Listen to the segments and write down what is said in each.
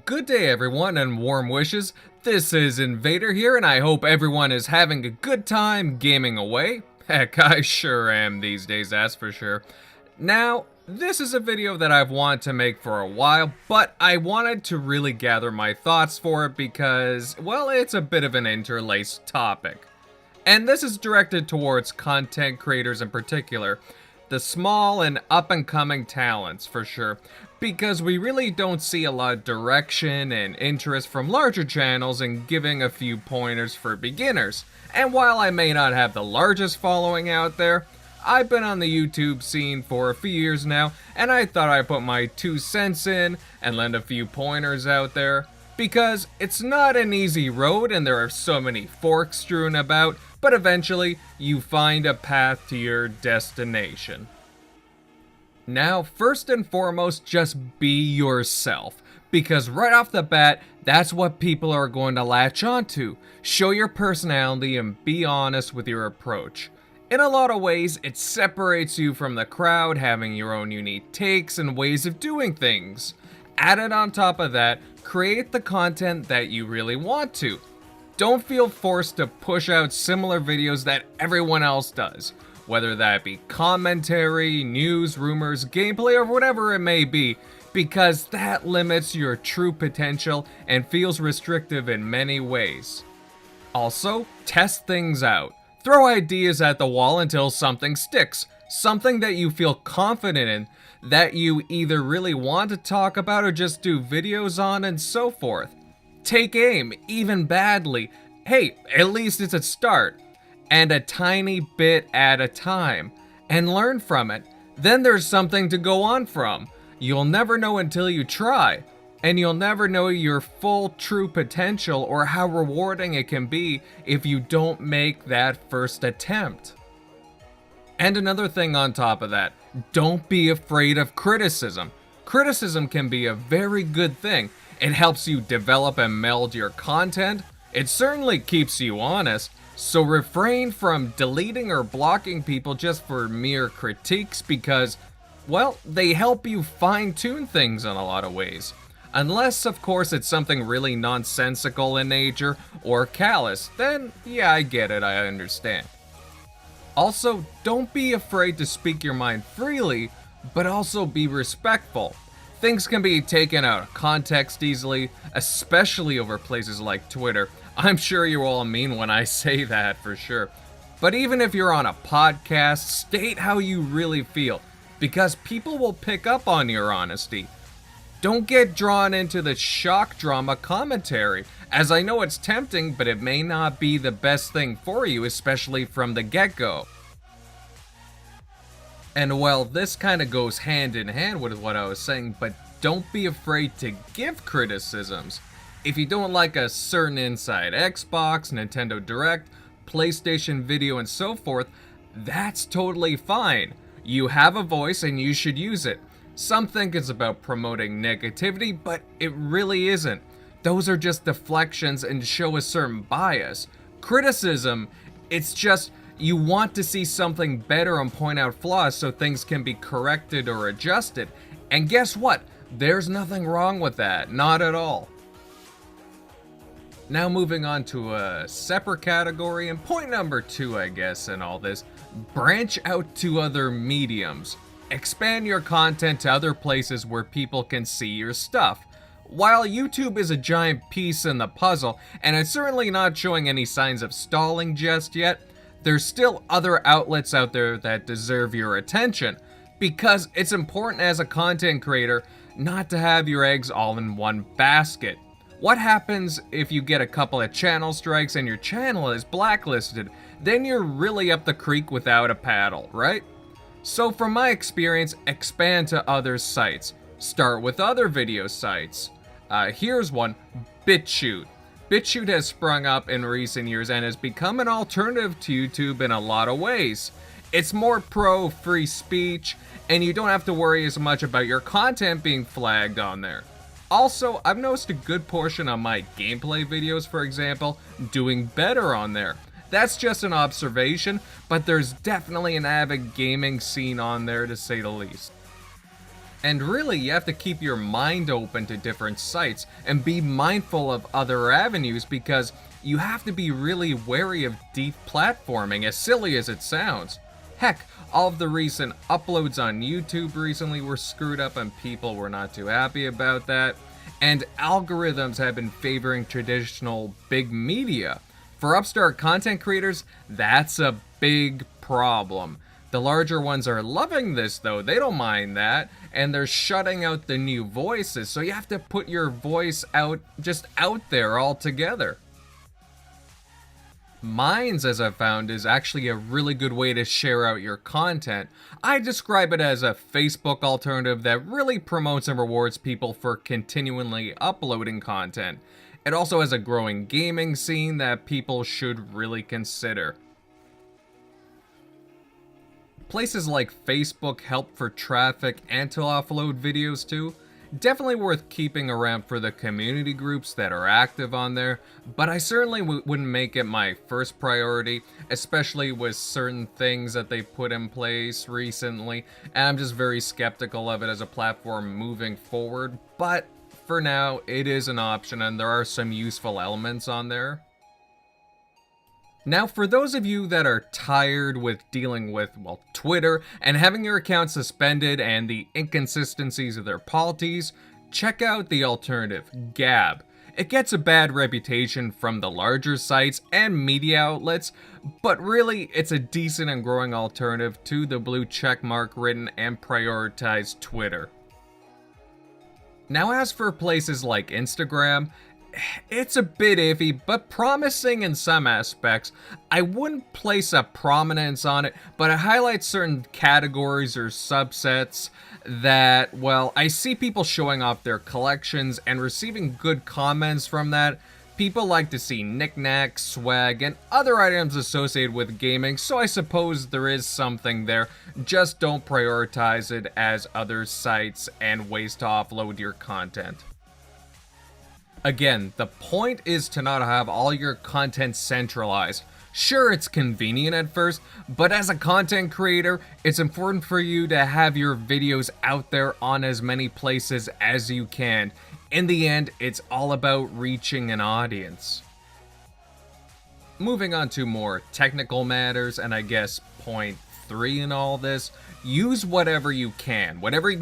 Good day everyone and warm wishes. This is Invader here and I hope everyone is having a good time gaming away. Heck, I sure am these days, that's for sure. Now, this is a video that I've wanted to make for a while, but I wanted to really gather my thoughts for it because, well, it's a bit of an interlaced topic. And this is directed towards content creators in particular. The small and up-and-coming talents, for sure, because we really don't see a lot of direction and interest from larger channels in giving a few pointers for beginners. And while I may not have the largest following out there, I've been on the YouTube scene for a few years now, and I thought I'd put my 2 cents in and lend a few pointers out there. Because it's not an easy road and there are so many forks strewn about, but eventually you find a path to your destination. Now, first and foremost, just be yourself. Because right off the bat, that's what people are going to latch onto. Show your personality and be honest with your approach. In a lot of ways, it separates you from the crowd, having your own unique takes and ways of doing things. Added on top of that, create the content that you really want to. Don't feel forced to push out similar videos that everyone else does, whether that be commentary, news, rumors, gameplay, or whatever it may be, because that limits your true potential and feels restrictive in many ways. Also, test things out. Throw ideas at the wall until something sticks, something that you feel confident in, that you either really want to talk about or just do videos on and so forth. Take aim, even badly. Hey, at least it's a start. And a tiny bit at a time. And learn from it. Then there's something to go on from. You'll never know until you try. And you'll never know your full true potential or how rewarding it can be if you don't make that first attempt. And another thing on top of that, don't be afraid of criticism. Criticism can be a very good thing. It helps you develop and meld your content. It certainly keeps you honest. So refrain from deleting or blocking people just for mere critiques because, well, they help you fine-tune things in a lot of ways. Unless, of course, it's something really nonsensical in nature or callous, then yeah, I get it, I understand. Also, don't be afraid to speak your mind freely, but also be respectful. Things can be taken out of context easily, especially over places like Twitter. I'm sure you all mean when I say that, for sure. But even if you're on a podcast, state how you really feel, because people will pick up on your honesty. Don't get drawn into the shock drama commentary, as I know it's tempting, but it may not be the best thing for you, especially from the get-go. And well, this kind of goes hand in hand with what I was saying, but don't be afraid to give criticisms. If you don't like a certain Inside Xbox, Nintendo Direct, PlayStation video, and so forth, that's totally fine. You have a voice and you should use it. Some think it's about promoting negativity, but it really isn't. Those are just deflections and show a certain bias. Criticism, it's just you want to see something better and point out flaws so things can be corrected or adjusted. And guess what? There's nothing wrong with that, not at all. Now moving on to a separate category, and point number 2, I guess, in all this, branch out to other mediums. Expand your content to other places where people can see your stuff. While YouTube is a giant piece in the puzzle, and it's certainly not showing any signs of stalling just yet, there's still other outlets out there that deserve your attention, because it's important as a content creator not to have your eggs all in one basket. What happens if you get a couple of channel strikes and your channel is blacklisted? Then you're really up the creek without a paddle, right? So from my experience, expand to other sites. Start with other video sites. Here's one, BitChute. BitChute has sprung up in recent years and has become an alternative to YouTube in a lot of ways. It's more pro-free speech, and you don't have to worry as much about your content being flagged on there. Also, I've noticed a good portion of my gameplay videos, for example, doing better on there. That's just an observation, but there's definitely an avid gaming scene on there to say the least. And really, you have to keep your mind open to different sites and be mindful of other avenues because you have to be really wary of deep platforming, as silly as it sounds. Heck, all of the recent uploads on YouTube recently were screwed up and people were not too happy about that. And algorithms have been favoring traditional big media. For upstart content creators, that's a big problem. The larger ones are loving this though, they don't mind that, and they're shutting out the new voices, so you have to put your voice out there altogether. Minds, as I've found, is actually a really good way to share out your content. I describe it as a Facebook alternative that really promotes and rewards people for continually uploading content. It also has a growing gaming scene that people should really consider. Places like Facebook help for traffic and to offload videos too. Definitely worth keeping around for the community groups that are active on there, but I certainly wouldn't make it my first priority, especially with certain things that they put in place recently, and I'm just very skeptical of it as a platform moving forward, but for now, it is an option and there are some useful elements on there. Now, for those of you that are tired with dealing with, well, Twitter and having your account suspended and the inconsistencies of their policies, check out the alternative, Gab. It gets a bad reputation from the larger sites and media outlets, but really, it's a decent and growing alternative to the blue checkmark ridden and prioritized Twitter. Now, as for places like Instagram, it's a bit iffy, but promising in some aspects. I wouldn't place a prominence on it, but it highlights certain categories or subsets that, well, I see people showing off their collections and receiving good comments from that. People like to see knickknacks, swag, and other items associated with gaming, so I suppose there is something there. Just don't prioritize it as other sites and ways to offload your content. Again, the point is to not have all your content centralized. Sure, it's convenient at first, but as a content creator, it's important for you to have your videos out there on as many places as you can. In the end, it's all about reaching an audience. Moving on to more technical matters, and I guess point 3 in all this, use whatever you can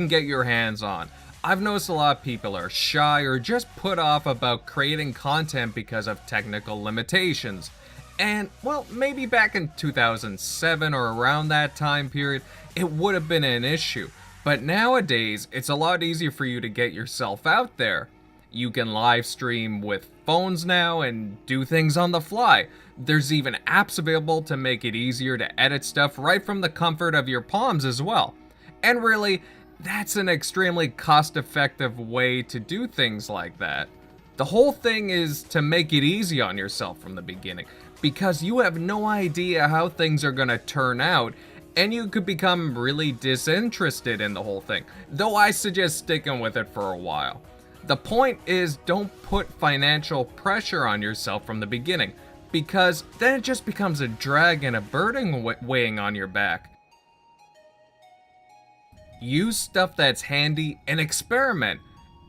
get your hands on. I've noticed a lot of people are shy or just put off about creating content because of technical limitations. And, well, maybe back in 2007 or around that time period, it would have been an issue. But nowadays, it's a lot easier for you to get yourself out there. You can live stream with phones now and do things on the fly. There's even apps available to make it easier to edit stuff right from the comfort of your palms as well. And really, that's an extremely cost-effective way to do things like that. The whole thing is to make it easy on yourself from the beginning, because you have no idea how things are gonna turn out, and you could become really disinterested in the whole thing, though I suggest sticking with it for a while. The point is, don't put financial pressure on yourself from the beginning, because then it just becomes a drag and a burden weighing on your back. Use stuff that's handy and experiment.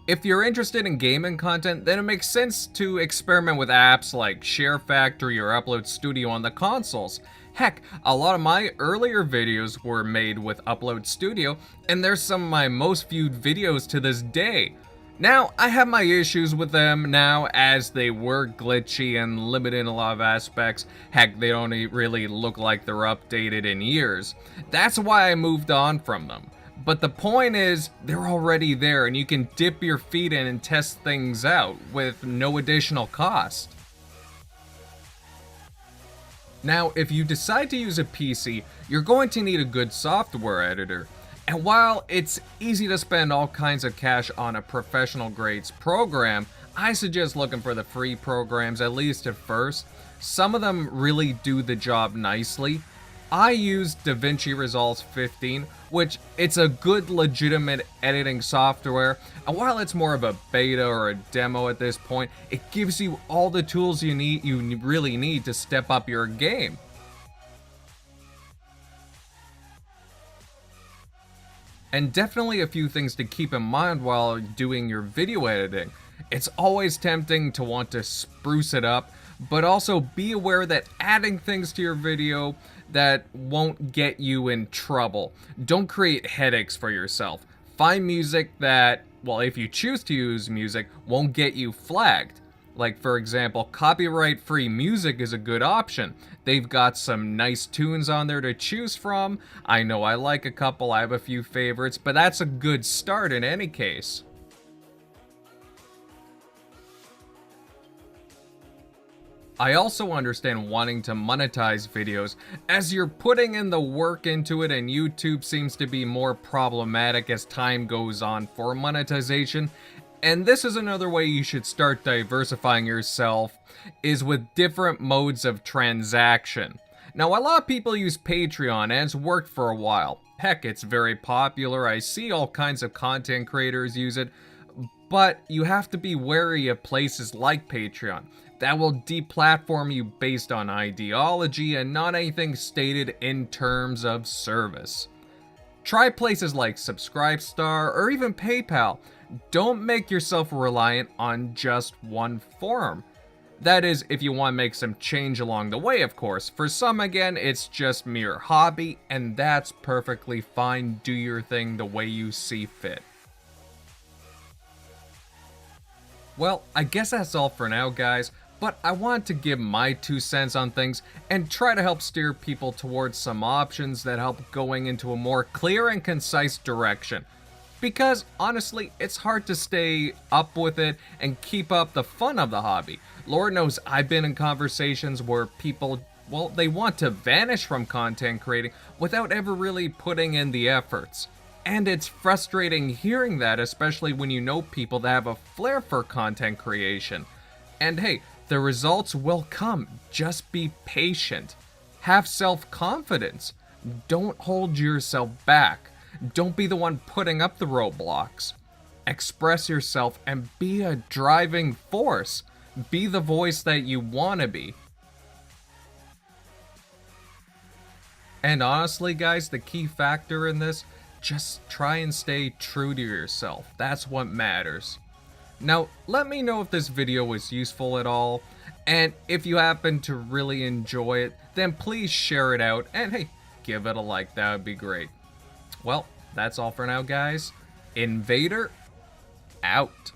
If you're interested in gaming content, then it makes sense to experiment with apps like Share Factory or Upload Studio on the consoles. Heck, a lot of my earlier videos were made with Upload Studio, and they're some of my most viewed videos to this day. Now, I have my issues with them now, as they were glitchy and limited in a lot of aspects. Heck, they don't really look like they're updated in years. That's why I moved on from them. But the point is, they're already there and you can dip your feet in and test things out with no additional cost. Now, if you decide to use a PC, you're going to need a good software editor. And while it's easy to spend all kinds of cash on a professional grades program, I suggest looking for the free programs, at least at first. Some of them really do the job nicely. I use DaVinci Resolve 15, which it's a good legitimate editing software, and while it's more of a beta or a demo at this point, it gives you all the tools you really need to step up your game. And definitely a few things to keep in mind while doing your video editing. It's always tempting to want to spruce it up, but also be aware that adding things to your video that won't get you in trouble. Don't create headaches for yourself. Find music that, well, if you choose to use music, won't get you flagged. Like, for example, copyright-free music is a good option. They've got some nice tunes on there to choose from. I know I like a couple, I have a few favorites, but that's a good start in any case. I also understand wanting to monetize videos, as you're putting in the work into it and YouTube seems to be more problematic as time goes on for monetization. And this is another way you should start diversifying yourself, is with different modes of transaction. Now, a lot of people use Patreon, and it's worked for a while. Heck, it's very popular. I see all kinds of content creators use it, but you have to be wary of places like Patreon that will deplatform you based on ideology and not anything stated in terms of service. Try places like Subscribestar or even PayPal. Don't make yourself reliant on just one form. That is, if you want to make some change along the way, of course. For some, again, it's just mere hobby, and that's perfectly fine. Do your thing the way you see fit. Well, I guess that's all for now, guys, but I wanted to give my 2 cents on things and try to help steer people towards some options that help going into a more clear and concise direction. Because, honestly, it's hard to stay up with it and keep up the fun of the hobby. Lord knows I've been in conversations where people, well, they want to vanish from content creating without ever really putting in the efforts. And it's frustrating hearing that, especially when you know people that have a flair for content creation. And hey, the results will come. Just be patient. Have self-confidence. Don't hold yourself back. Don't be the one putting up the roadblocks. Express yourself and be a driving force. Be the voice that you want to be. And honestly, guys, the key factor in this, just try and stay true to yourself. That's what matters. Now, let me know if this video was useful at all, and if you happen to really enjoy it, then please share it out, and hey, give it a like, that would be great. Well, that's all for now, guys. Invader, out.